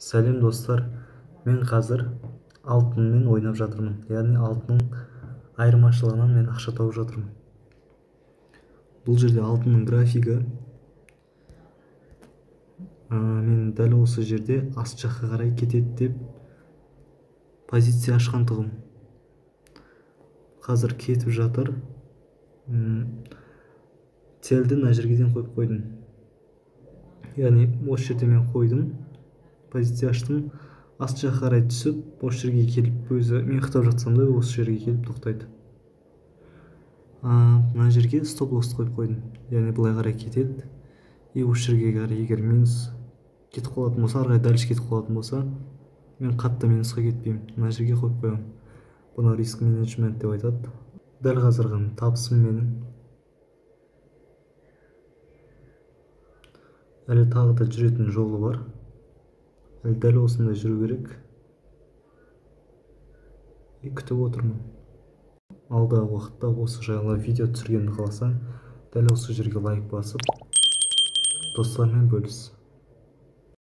Сәлем достар, мен қазір алтынмен ойнап жатырмын. Яғни алтынның айырмашылығынан мен ақша тауып жатырмын. Бұл жерде алтынның графигі, мен дәл осы жерде аст жаққа қарай кетеді деп позиция ашқантығым. Қазір кетіп жатыр. Целді мына жерге дейін қойып қойдым. Яғни осы жерде мен қойдым, позиция аштым, аст жаққа қарай түсіп, осы жерге келіп, өзі мен ұйықтап жатсам да осы жерге келіп тоқтайды. Мына жерге стоп лосс қойып қойдым, яғни былай қарай кетеді. И осы жерге қарай егер минус кетіп қалатын болса, ары қарай дальше кетіп қалатын болса, мен қатты минусқа кетпеймін. Мына жерге қойып қоямын. Бұны риск менеджмент деп айтады. Дәл қазіргі табысым менің әлі тағы да жүретін жолы бар. Әлі дәл осында жүру керек. Күтіп отырмын. Алдағы уақытта осы жайлы видео түсіргенді қаласаң, дәл осы жерге лайк басып, достармен бөліс.